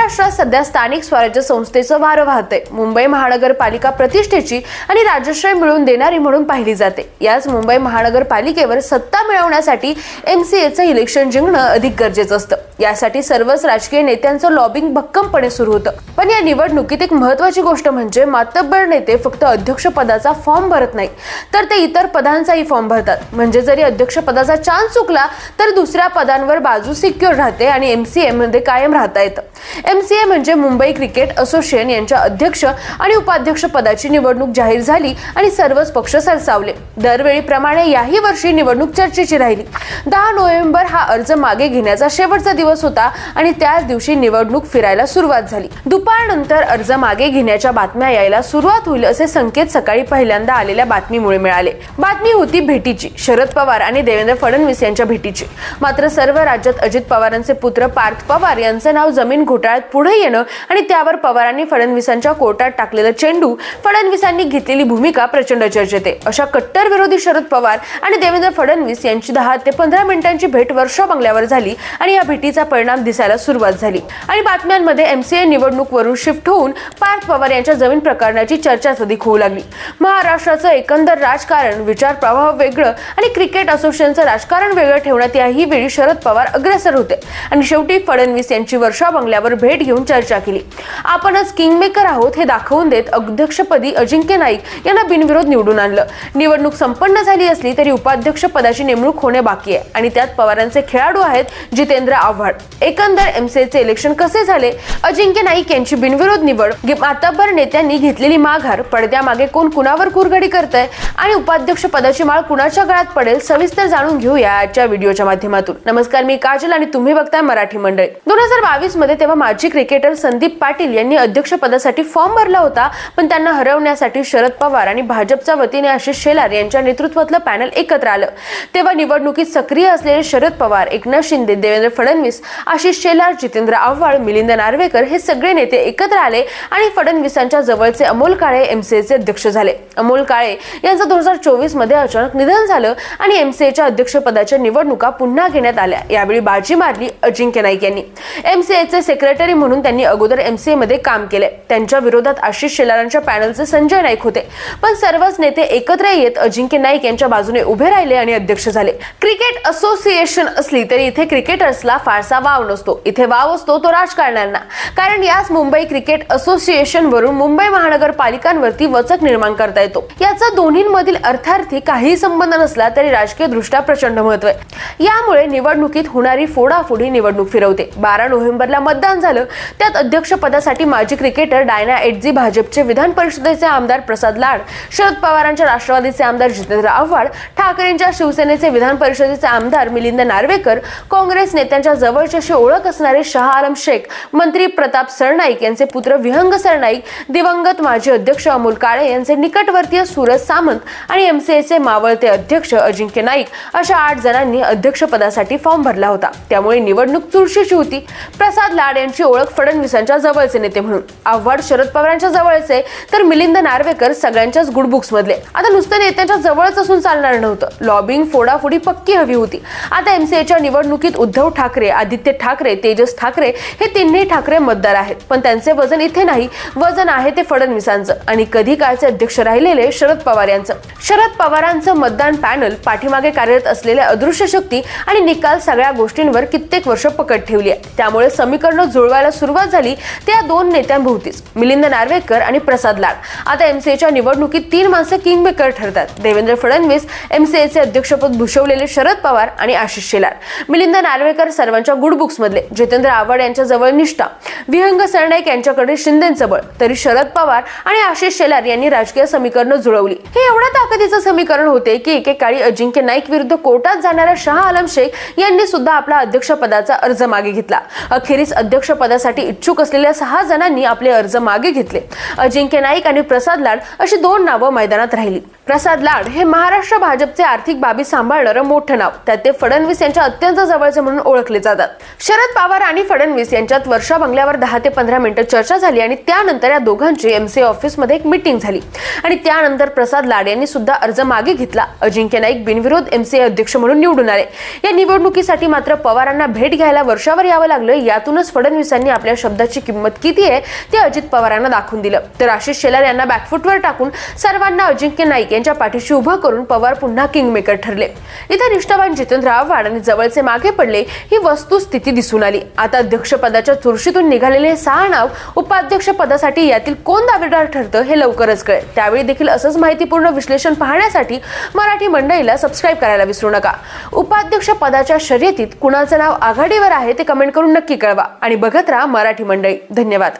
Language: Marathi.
महाराष्ट्रात सध्या स्थानिक स्वराज्य संस्थेचं वारं वाहतंय। मुंबई महानगरपालिका प्रतिष्ठेची आणि राजश्रय मिळवून देणारी म्हणून पाहिली जाते। याच मुंबई महानगरपालिकेवर सत्ता मिळवण्यासाठी MCAचं इलेक्शन जिंकणं अधिक गरजेचं असतं। यासाठी सर्वच राजकीय नेत्यांचं लॉबिंग भक्कमपणे सुरू होतं। पण या निवडणुकीत एक महत्त्वाची गोष्ट म्हणजे मातब्बर नेते फक्त अध्यक्षपदाचा फॉर्म भरत नाही, तर ते इतर पदांचाही फॉर्म भरतात। म्हणजे जरी अध्यक्षपदाचा चान्स चुकला तर दुसऱ्या पदांवर बाजू सिक्युअर राहते आणि MCA मध्ये कायम राहता येतं। MCA म्हणजे मुंबई क्रिकेट असोसिएशन यांच्या अध्यक्ष आणि उपाध्यक्ष पदाची निवडणूक जाहीर झाली आणि सर्वच पक्ष सरसावले। दरवेळीप्रमाणे याही वर्षी निवडणूक चर्चेची राहिली। 10 नोव्हेंबर हा अर्ज मागे घेण्याचा शेवटचा दिवस होता आणि त्याच दिवशी निवडणूक फिरायला सुरुवात झाली। दुपारनंतर अर्ज मागे घेण्याच्या बातम्या यायला सुरुवात होईल असे संकेत सकाळी पहिल्यांदा आलेल्या बातमीमुळे मिळाले। बातमी होती भेटीची, शरद पवार आणि देवेंद्र फडणवीस यांच्या भेटीची। मात्र सर्व राज्यात अजित पवारांचे पुत्र पार्थ पवार यांचे नाव जमीन घोटाळ्यात पुढे येणं आणि त्यावर पवारांनी फडणवीसांच्या कोर्टात टाकलेला चेंडू, फडणवीसांनी घेतलेली भूमिका प्रचंड चर्चेत आहे। अशा कट्टर विरोधी शरद पवार आणि देवेंद्र फडणवीस यांची 10 ते 15 मिनिटांची भेट वर्षा बंगल्यावर झाली आणि या भेटीचा परिणाम दिसायला सुरुवात झाली आणि बातम्यांमध्ये MCA निवडणूक वरून शिफ्ट होऊन पार्थ पवार यांच्या जमीन प्रकरणाची चर्चाच अधिक होऊ लागली। महाराष्ट्राचं एकंदर राजकारण, विचार प्रवाह वेगळं आणि क्रिकेट असोसिएशनचं राजकारण वेगळं ठेवण्यात याही वेळी शरद पवार अग्रेसर होते आणि शेवटी फडणवीस यांची वर्षा बंगल्यावर भेट घेऊन चर्चा केली। आपणच किंगमेकर आहोत हे दाखवून देत अध्यक्षपदी अजिंक्य नाईक यांना बिनविरोध निवडून आणलं। निवडणूक संपन्न झाली असली तरी उपाध्यक्ष पदाची नेमणूक होणे बाकी आहे आणि त्यात पवारांचे खेळाडू आहेत जितेंद्र आव्हाड। एकंदर MCAचे इलेक्शन कसे झाले, अजिंक्य नाईक यांची बिनविरोध निवड, मातब्बर नेत्यांनी घेतलेली माघार, पडद्यामागे कोण कुणावर कुरघडी करतंय आणि उपाध्यक्ष पदाची माळ कुणाच्या गळ्यात पडेल, सविस्तर जाणून घेऊया आजच्या व्हिडिओच्या माध्यमातून। नमस्कार, मी काजल आणि तुम्ही बघताय मराठी मंडळी। 2022 मध्ये तेव्हा माजी क्रिकेटर संदीप पाटील यांनी अध्यक्ष पदासाठी फॉर्म भरला होता, पण त्यांना हरवण्यासाठी शरद पवार आणि भाजपच्या वतीने आशिष शेलार यांच्या नेतृत्वातलं पॅनल एकत्र आलं। तेव्हा निवडणुकीत सक्रिय असलेले शरद पवार, एकनाथ शिंदे, देवेंद्र फडणवीस, आशिष शेलार, जितेंद्र आव्हाड, मिलिंद नार्वेकर हे सगळे नेते एकत्र आले आणि फडणवीसांच्या जवळचे अमोल काळे MCAचे अध्यक्ष झाले। अमोल काळे यांचं 2024 मध्ये अचानक निधन झालं आणि MCAच्या अध्यक्षपदाच्या निवडणुका पुन्हा घेण्यात आल्या। यावेळी बाजी मारली अजिंक्य नाईक यांनी। MCAचे सेक्रेटरी म्हणून त्यांनी अगोदर MCA मध्ये काम केले। त्यांच्या विरोधात आशिष शेलारांच्या पॅनलचे संजय नाईक होते, पण सर्वच नेते एकत्र येत अजिंक्य नाईक यांच्या बाजूने उभे राहिले आणि अध्यक्ष झाले। क्रिकेट असोसिएशन असली तरी इथे क्रिकेटर्सला फारसा वाव नसतो, इथे वाव असतो तो राजकारण्यांना। कारण याच मुंबई क्रिकेट असोसिएशन वरून मुंबई महानगरपालिकांवरती वचक निर्माण करता येतो। याचा दोन्हींमधील अर्थार्थी काही संबंध नसला तरी राजकीय दृष्ट्या प्रचंड महत्त्व आहे। यामुळे निवडणुकीत होणारी फोडाफोडी निवडणूक फिरवते। 12 नोव्हेंबरला मतदान झालं, त्यात अध्यक्ष पदासाठी माजी क्रिकेटर डायना एटजी, भाजपचे विधान परिषदेचे आमदार प्रसाद लाड, शरद पवारांच्या राष्ट्रवादीचे आमदार जितेंद्र आव्हाड, ठाकरेंच्या शिवसेनेचे विधान परिषदेचे आमदार मिलिंद नार्वेकर, काँग्रेस नेत्यांच्या जवळची अशी ओळख असणारे शाह आलम शेख, मंत्री प्रताप सरनाईक यांचे पुत्र विहंग सरनाईक, दिवंगत माजी अध्यक्ष अमोल काळे यांचे निकटवर्तीय सूरज सामंत आणि MCAचे मावळते अध्यक्ष अजिंक्य नाईक अशा 8 जणांनी अध्यक्षपदासाठी फॉर्म भरला होता। त्यामुळे निवडणूक चुरशीची होती। प्रसाद लाड यांची ओळख फडणवीसांच्या जवळचे नेते म्हणून, आव्हाड शरद पवारांच्या जवळचे, तर मिलिंद नार्वेकर सगळ्यांच्याच गुड बुक्स मधले। आता नुसतं नेत्यांच्या जवळच असून चालणार नव्हतं, लॉबिंग फोडाफोडी पक्की हवी होती। आता MCAच्या निवडणुकीत उद्धव ठाकरे, आदित्य ठाकरे, तेजस ठाकरे हे तिन्ही ठाकरे मतदार आहेत, पण त्यांचे वजन इथे नाही, वजन आहे ते फडणवीसांचं आणि कधी काळचे अध्यक्ष राहिलेले शरद पवार यांचं। शरद पवारांचं मतदान पॅनल, पाठीमागे कार्यरत असलेल्या अदृश्य शक्ती आणि निकाल सगळ्या गोष्टींवर कित्येक वर्ष पकड ठेवली आहे। त्यामुळे समीकरणं जुळवायला सुरुवात झाली त्या 2 नेत्यांभोवतीच, मिलिंद नार्वेकर आणि प्रसाद लाड। आता MCAच्या निवडणुकीत 3 माणसं किंगमेकर ठरतात, देवेंद्र फडणवीस, MCAचे अध्यक्षपद भूषवलेले शरद पवार आणि आशिष शेलार। मिलिंद नार्वेकर सर्वांच्या गुड बुक्स मधले, जितेंद्र आव्हाड यांच्या जवळ निष्ठा, विहंग सरनाईक यांच्याकडे शिंदेंचं बळ, तरी शरद पवार आणि आशिष शेलार यांनी राजकीय समीकरणं जुळवली। हे एवढ्या ताकदीचं समीकरण होते की एकेकाळी अजिंक्य नाईक विरुद्ध कोर्टात जाणाऱ्या शाह आलम शेख यांनी सुद्धा आपला अध्यक्षपदाचा अर्ज मागे घेतला। अखेरीस अध्यक्षपदासाठी इच्छुक असलेल्या 6 जणांनी आपले अर्ज मागे घेतले। अजिंक्य नाईक आणि प्रसाद लाड अशी 2 नावं मैदानात राहिली। प्रसाद लाड हे महाराष्ट्र भाजपचे आर्थिक बाबी सांभाळणारं मोठं नाव, त्यात ते फडणवीस यांच्या अत्यंत जवळचे म्हणून ओळखले जातात। शरद पवार आणि फडणवीस यांच्यात वर्षा बंगल्यावर 10 ते 15 मिनिटं चर्चा झाली आणि त्यानंतर या दोघांची MCA ऑफिसमध्ये एक मीटिंग झाली आणि त्यानंतर प्रसाद लाड यांनी सुद्धा अर्ज मागे घेतला। अजिंक्य नाईक बिनविरोध MCA अध्यक्ष म्हणून निवडून आले। या निवडणुकीसाठी मात्र पवारांना भेट घ्यायला वर्षावर यावं लागलं। यातूनच फडणवीसांनी त्यांनी आपल्या शब्दाची किंमत किती आहे ते अजित पवारांना दाखवून दिलं. तर आशिष शेलार यांना बॅकफुटवर टाकून सर्वांना अजिंक्य नाईक यांच्या पाठीशी उभं करून पवार पुन्हा किंगमेकर ठरले. इथे निष्ठावान जितेंद्र आव्हाड आणि जवळचे मागे पडले ही वस्तुस्थिती दिसून आली. आता अध्यक्षपदाच्या चुरशीतून निघालेले 6 नाव उपाध्यक्ष पदासाठी यातील कोण दावेदार ठरतं हे लवकरच कळेल. त्यावेळी देखील असंच माहितीपूर्ण विश्लेषण पाहण्यासाठी मराठी मंडईला सबस्क्राईब करायला विसरू नका. उपाध्यक्ष पदाच्या शर्यतीत कुणाचं नाव आघाडीवर आहे ते कमेंट करून नक्की कळवा आणि बघत राहा मराठी मंडई. धन्यवाद.